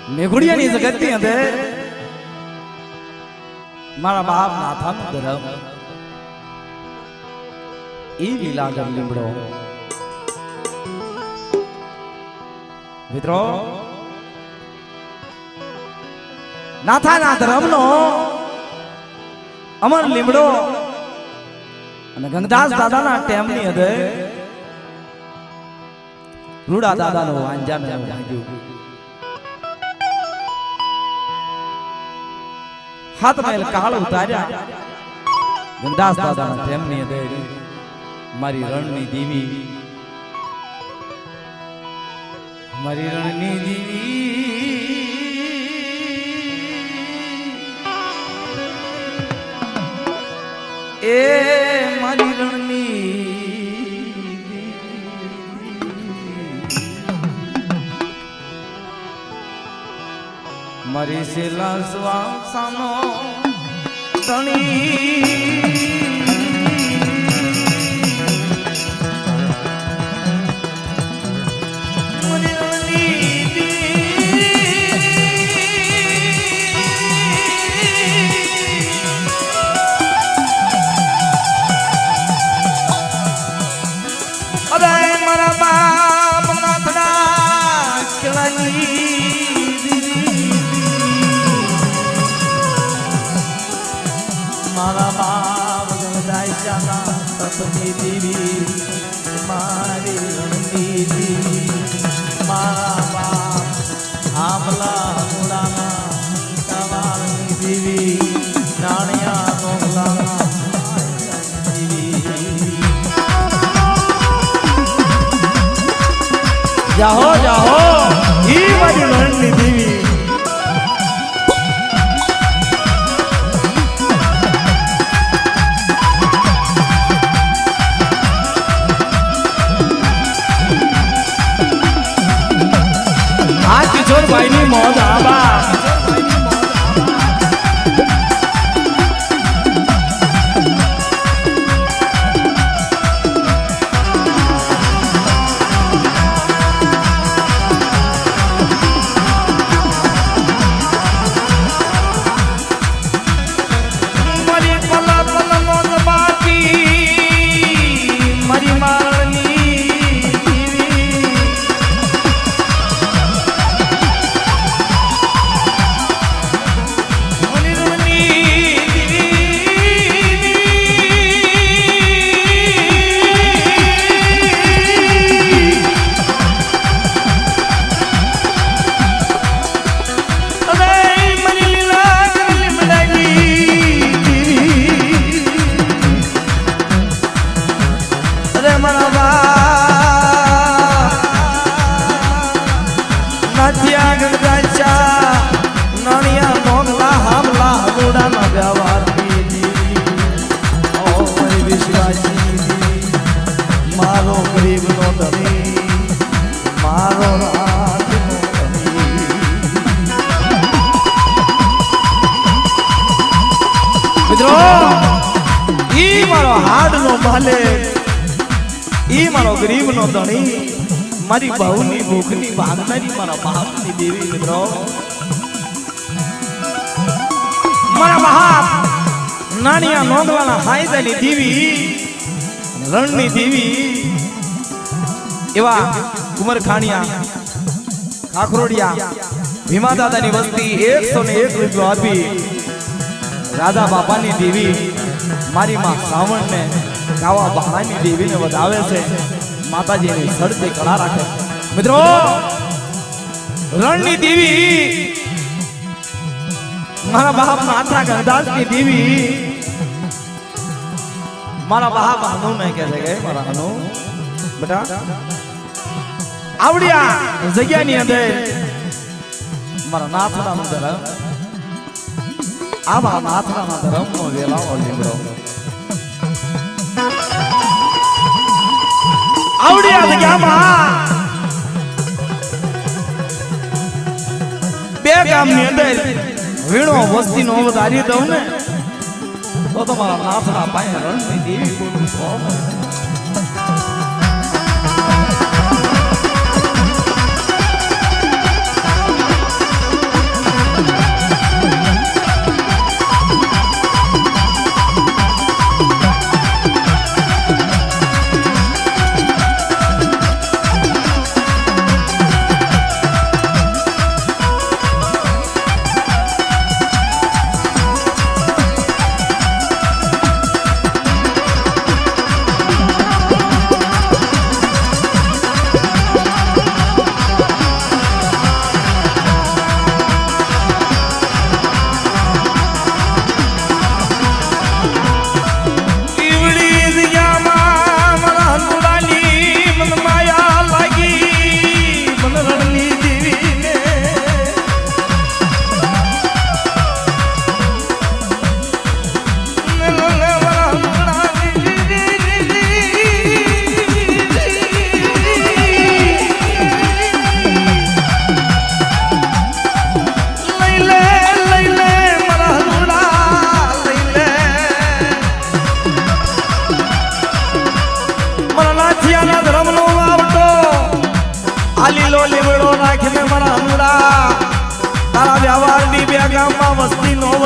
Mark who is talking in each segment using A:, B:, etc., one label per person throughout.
A: મેઘુડિયાની જગતની અંદર મારા બાપ નાથાનો ધર્મ ઈ લીલાગર લીમડો મિત્રો નાથાના ધર્મનો અમર લીમડો અને ગંગદાસ દાદાના ટેમની અંદર રૂડા દાદાનો વાંજા મેં વાંજ્યું હાથ મેલ કાળ ઉતાર્યા ગંગદાસ દાદાના ટેમની અંદર મારી રણની દેવી મારી રણની દેવી એ મારી રણની મારી શેલા સ્વાસાનો તણી મારા બાપ ગંગદાસના તપની દેવી મારી રણની દેવી મારા બાપ આમલા મુડાના કવાળની દેવી નાણિયા નોગલાના દેવી જાહો જાહો ઈ મારી રણની દેવી ભાઈ ની મોજ આબા મારી પલા પલા મોજ બાકી મારી મારણી મારો ગરીબ નો ધણી મારો રાજનો ધણી મિત્રો ઈ મારો હાડ નો માલિક ઈ મારો ગરીબ નો ધણી મારી બહુની ભૂખની ભાગનારી મારા બાપની દેવી મિત્રો મારા બાપ નાણિયા નોંધવાના હાયદાની દેવી રણની દેવી એવા કુમરખાણિયા ખાખરોડિયા ભીમા દાદાની વસ્તી 101 રૂપિયો આપી રાધા બાપાની દેવી મારી માં શ્રાવણને કાવા બહાની દેવીને વધાવે છે માતાજીની સડતી કળા રાખે મિત્રો રણની દેવી મારા બાપ માતા ગંગદાસની દેવી મારા બાપ હનુ મેં કહે છે કે મારા હનુ બેટા આવડિયા જગ્યાની અંદર મારા નાથરાનો ધર્મ આવા નાથરાના ધર્મનો વેલાવો લીમડો આવડિયા જગ્યામાં બે ગામની અંદર વીણો વસ્તીનો વધારી દઉં ને તો તમારા નાથના પાયે રણની દેવી બોલું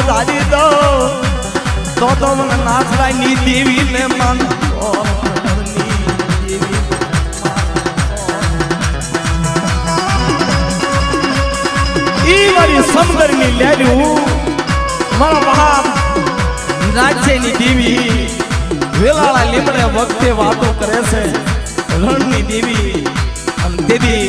A: વધારી દો તો મને નાથરાયની દેવીને માનો ઈ મારી સમગરની લેડ્યું મારા બાપ રાજ્યની દેવી વેલાળા લીમડે વખતે વાતો કરે છે રણની દેવી અને દેવી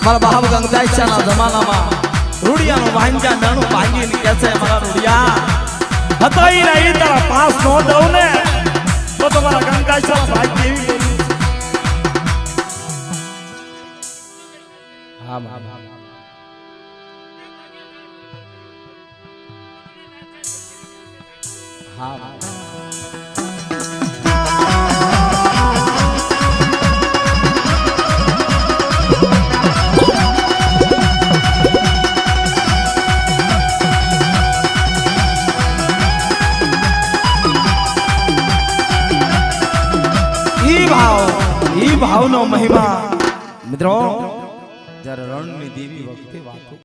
A: મારા બાપ ગંગાઈશાના જમાનામાં રૂડિયાનું વાંજા નાનું ભાંગીને કહે છે મારા રૂડિયા હતા ઈ નહીં તારા પાસ નો દઉં ને તો તમારા ગંગાઈશાના ભાઈ દેવી હા બાબા હા ઈ ભાવનો મહિમા મિત્રો જ્યારે રણની દેવી વખતે વાતો